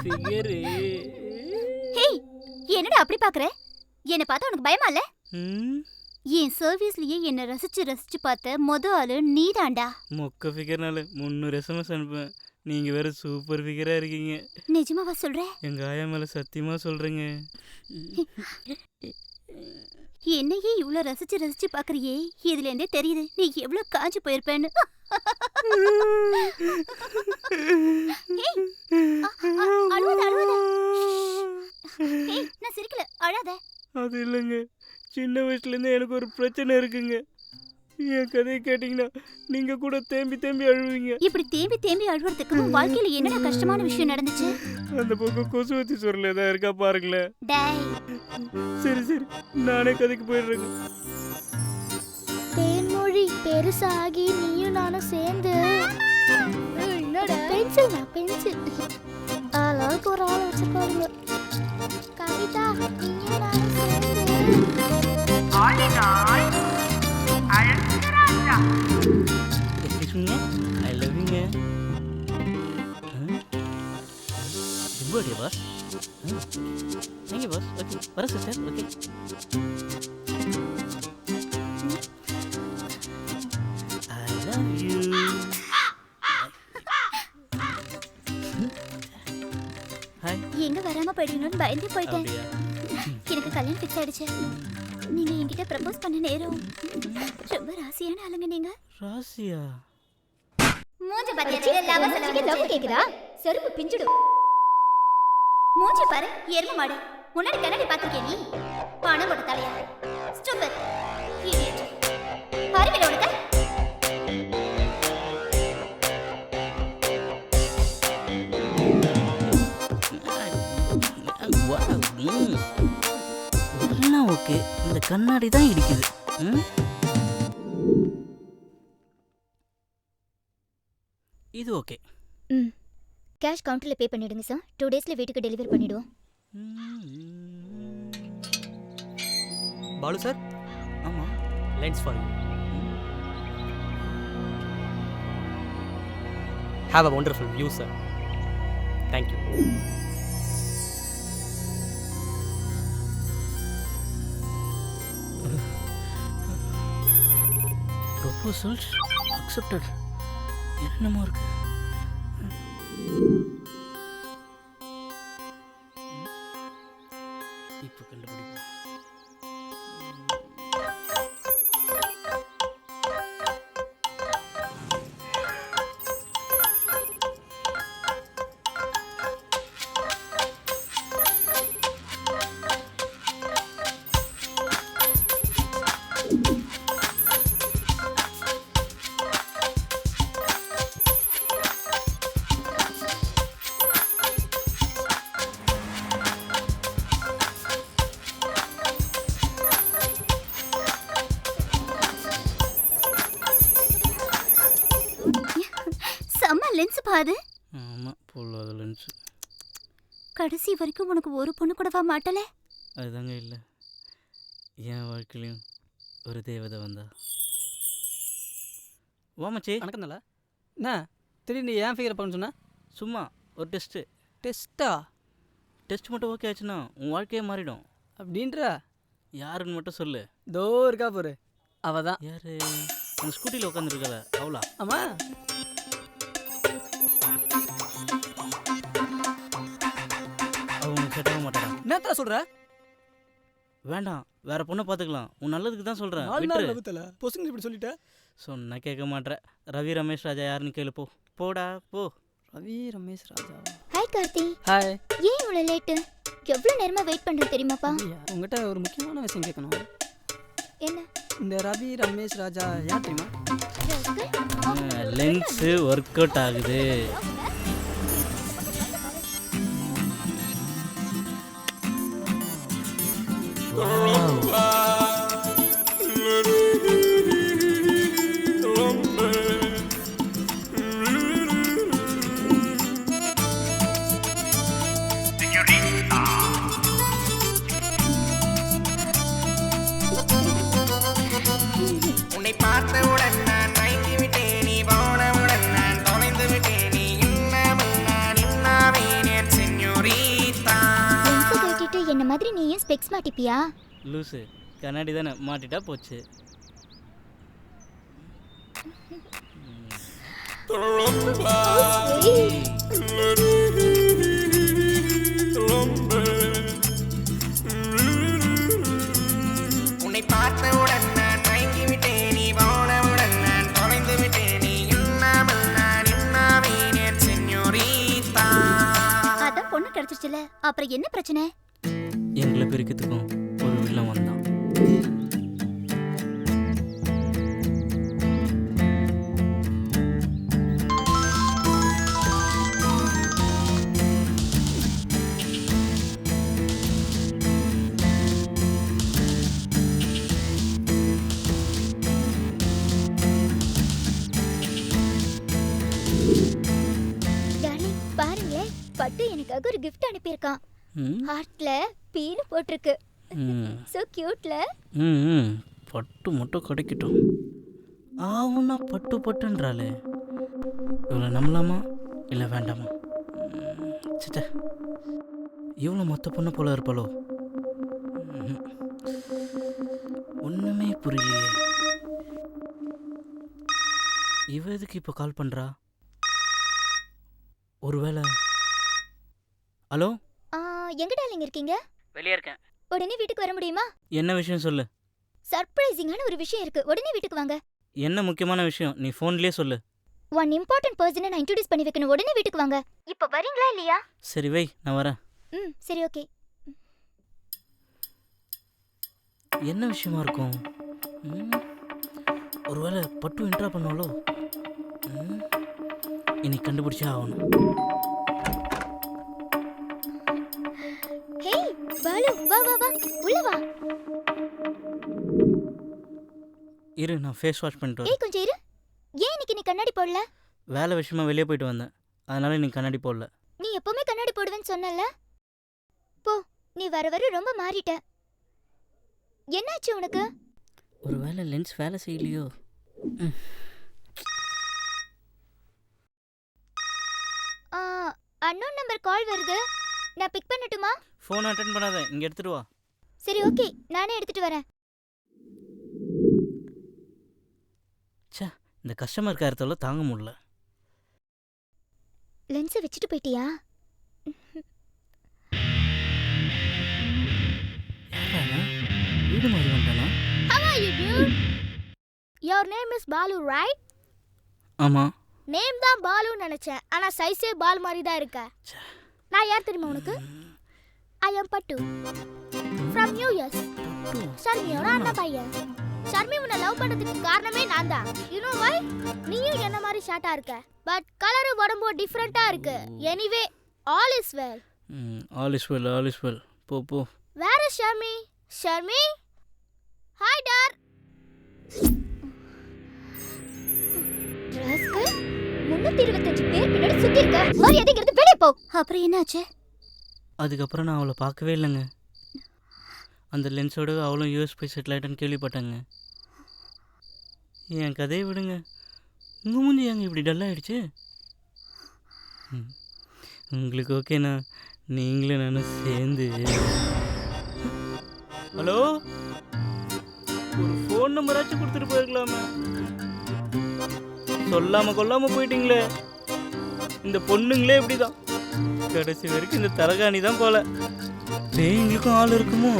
Figure. Hey, என்னடா அப்படி பாக்குற? என்ன பார்த்தா உனக்கு பயமா இல்ல? என் சர்வீஸ்லயே என்ன ரசிச்சு ரசிச்சு பார்த்த மொத ஆளு நீதான்டா. மொக்க ஃபிகர்னால 300 SMS அனுப்புவேன். நீங்க வேற சூப்பர் ஃபிகரா இருக்கீங்க. நிஜமாவா சொல்ற? எங்க ஆயா மேல சத்தியமா சொல்றேங்க. என்னையே இவ்ளோ ரசிச்சு ரசிச்சு பாக்குறியே, இதுல இருந்தே தெரியுது நீ எவ்வளவு காஞ்சு போயிருப்பேன்னு. அழுவாத அழுவாத. ஏய், நான் சிரிக்கல, அழாத. அது இல்லைங்க, சின்ன வயசுலேருந்தே எனக்கு ஒரு பிரச்சனை இருக்குங்க. என் கதையை கேட்டிங்கன்னா நீங்கள் கூட தேம்பி தேம்பி அழுவீங்க. இப்படி தேம்பி தேம்பி அழுவுறதுக்கு உன் வாழ்க்கையில என்னடா கஷ்டமான விஷயம் நடந்துச்சு? அந்த பக்கம் கொசுவத்தி சொல்ல ஏதாவது இருக்கா பாருங்களேன். டேய், சரி சரி, நானே கதைக்கு போயிடுறேங்க. தேன்மொழி பெருசாகி நீயும் நானும் சேர்ந்து என்னடா பென்சில் ஆளாளுக்கு ஒரு ஆள் வச்சுக்கோங்க. கவிதா நீயும் நானும் சேர்ந்து ஐ லவ் யூங்க. Boss thank you boss. ஓகே வர sister. Okay I love you. Hi. எங்க வராம போயிடுங்கன்னு பயந்தே போயிட்டேன். எனக்கு கல்யாணம் ஃபிக்ஸ் ஆயிடுச்சு. நீங்க என்கிட்ட ப்ரப்போஸ் பண்ண நேரம் ரொம்ப ராசியான ஆளுங்க நீங்க. ராசியா? மூஞ்சி பாத்தியா? லவ் கேக்குதா? செருப்பு பிஞ்சிடும். மூஞ்சி பாரு, எருமை மாடு. முன்னாடி கண்ணாடி பாத்திருக்கே நீ? பணம் போட்ட தலையா? Stupid idiot. அறிவில உனக்கு? எல்லாம் ஓகே, இந்த கண்ணாடி தான் இடிக்குது. இது ஓகே. கேஷ் கவுண்டர்ல பே பண்ணிடுங்க சார். 2 டேஸ்ல வீட்டுக்கு டெலிவரி பண்ணிடுவோம். பாலு சார். ஆமாம், lens for you. Have a wonderful view sir. Thank you. Proposals accepted. என்னமோ இருக்கு. இப்போ கண்டுபிடிப்போம். லென்ஸ் பாது. ஆமா, பொல்லாத லென்ஸ். கடைசி வரைக்கும் உனக்கு ஒரு பொண்ணு கூடவா மாட்டல? அதுதாங்க இல்லை, என் வாழ்க்கையிலையும் ஒரு தேவதை வந்தா. வாமச்சி. வணக்கம் நல்லா. என்ன திடீர்னு ஏன் ஃபிகர் பண்ண சொன்ன? சும்மா ஒரு டெஸ்ட்டு. டெஸ்ட்டா? டெஸ்ட் மட்டும் ஓகே ஆச்சுன்னா உன் வாழ்க்கையே மாறிடும். அப்படின்ற? யாருன்னு மட்டும் சொல்லு. தோ இருக்கா போரு, அவ தான். யாரு? அந்த ஸ்கூட்டியில் உட்காந்துருக்கல அவளா? ஆமாம். அவங்க கேட்க மாட்டாடா. என்னத்தா சொல்ற? வேண்டாம், வேற பொண்ணை பார்த்துக்கலாம். உன் நல்லதுக்கு தான் சொல்கிறேன். பொசுங்க இப்படி சொல்லிட்ட. சொன்ன கேட்க மாட்டேன். ரவி ரமேஷ் ராஜா யாருன்னு கேளு. போ போடா போ. ரவி ரமேஷ் ராஜா. ஹாய் கார்த்தி. ஹாய். ஏன் இவ்வளோ லேட்டு? எவ்வளோ நேரமா வெயிட் பண்ணுறது தெரியுமாப்பா? உங்ககிட்ட ஒரு முக்கியமான விஷயம் கேட்கணும். என்ன? இந்த ரவி ரமேஷ் ராஜா யார் தெரியுமா? லென்ஸு ஒர்க் அவுட் ஆகுது. உன்னை பார்த்தவுடன் நான் மயங்கி விட்டேன், நீ போனவுடன் நான் தொலைந்து விட்டேன், நீ மாதிரி நீயும் ஸ்பெக்ஸ் மாட்டிப்பியா? லூசு, கண்ணாடி தானே, மாட்டிட்டா போச்சு. உன்னை பார்த்தவுடன் நான் மயங்கி விட்டேன், நீ போனவுடன் நான் தொலைந்து விட்டேன், நீ இல்லாமல் நான் இன்னாவேன் சென்யோரிதா. அதான் பொண்ணு கிடைச்சிருச்சுல, அப்புறம் என்ன பிரச்சனை? எங்களை பிரிக்கிறதுக்கும் ஒரு வில்லன் வந்தான். டார்லிங், பாருங்களேன், பட்டு எனக்காக ஒரு gift அனுப்பியிருக்கான். ம், ஹார்ட்ல பீனு போட்டிருக்கு. ம், சோ கியூட்ல. ம், ம். பட்டு மட்டும் கிடைக்கட்டும். ஆவுன்னா பட்டு பட்டுன்றாளே, இவ்வளோ நம்பலாமா இல்லை வேண்டாமா? சித்த இவ்வளோ மொத்த பொண்ணு போல இருப்பாளோ? ம்ஹும். ஒன்றுமே புரியலையே. இவ எதுக்கு இப்போ கால் பண்ணுறா? ஒருவேளை. ஹலோ, எங்க டார்லிங் இருக்கீங்க? வெளியே இருக்கேன். உடனே வீட்டுக்கு வர முடியுமா? என்ன விஷயம் சொல்லு. சர்ப்ரைசிங்கான ஒரு விஷயம் இருக்கு. உடனே வீட்டுக்கு வாங்க. என்ன முக்கியமான விஷயம் நீ ஃபோன்லேயே சொல்லு. ஒன் இம்பார்ட்டன்ட் பர்சனை நான் இன்ட்ரோடியூஸ் பண்ணி வைக்கணும். உடனே வீட்டுக்கு வாங்க. இப்போ வரீங்களா இல்லையா? சரி வை, நான் வரேன். சரி, ஓகே. என்ன விஷயமா இருக்கும்? ஒருவேளை பட்டு இன்ட்ரா பண்ணுவாளோ? இனி கண்டுபிடிச்சா ஆகணும். ஹே பாலு, வா வா வா, உள்ள வா. இரு, நான் ஃபேஸ் வாஷ் பண்ணிட்டு வரேன். ஏய் கொஞ்சம் இரு. ஏன் இன்னைக்கு நீ கண்ணாடி போடல? வேலை விஷயமா வெளியே போயிட்டு வந்தேன், அதனால நீ கண்ணாடி போடல. நீ எப்பவுமே கண்ணாடி போடுவேன்னு சொன்னல. போ, நீ வர வர ரொம்ப மாறிட்ட. என்னாச்சு உனக்கு? ஒருவேளை லென்ஸ் வேலை செய்யலையோ? அன்னோன் நம்பர் கால் வருது. நான் பிக் பண்ணட்டுமா? ஃபோன் அட்டென்ட் பண்ணாத, இங்கே எடுத்துட்டு வா. சரி, ஓகே, நானே எடுத்துட்டு வரேன். ச்சே, இந்த கஸ்டமர் கேரத்தோட தாங்க முடியல. லென்ஸை வச்சுட்டு போயிட்டியா? யாரானா? வீடு மாதிரி வந்துட்டானா? How are you, dude? Your name is Balu, right? ஆமாம். நேம் தான் பாலுன்னு நினைச்சேன், ஆனா சைஸே பால் மாதிரி தான் இருக்க. நான் யார் தெரியுமா உனக்கு? ஐ அம் பட்டு ஃப்ரம் யூஎஸ். ஷர்மியோட அண்ணன் பையன். ஷர்மி உன்னை லவ் பண்ணதுக்கு காரணமே நான் தான். You know why? நீயும் என்ன மாதிரி ஷார்ட்டா இருக்க, பட் கலர் உடம்பு டிஃபரெண்டா இருக்கு. Anyway, all is well. All is well, all is well. போ போ. Where is Sharmi? Sharmi, hi டார். ராஸ்கல், 325 பேர் பின்னாடி சுத்தி இருக்க. மரியாதைங்கிறது வெளியே போ. அப்புறம் என்னாச்சு? அதுக்கப்புறம் நான் அவளை பார்க்கவே இல்லைங்க. அந்த லென்ஸோட அவளும் யூஎஸ் போய் செட்டில் ஆகிட்டான்னு கேள்விப்பட்டாங்க. என் கதையை விடுங்க. உங்கள் மூஞ்சி ஏங்க இப்படி டல்லாகிடுச்சு? உங்களுக்கு ஓகேண்ணா, நீங்களும் நானும் சேர்ந்து. ஹலோ, ஒரு ஃபோன் நம்பராச்சும் கொடுத்துட்டு போயிருக்கலாமே. சொல்லாமல் கொல்லாமல் போயிட்டீங்களே. இந்த பொண்ணுங்களே இப்படி தான், கடைசி வரைக்கும் இந்த தலகாணி தான் போல. பேய்களுக்கும் ஆள் இருக்குமோ?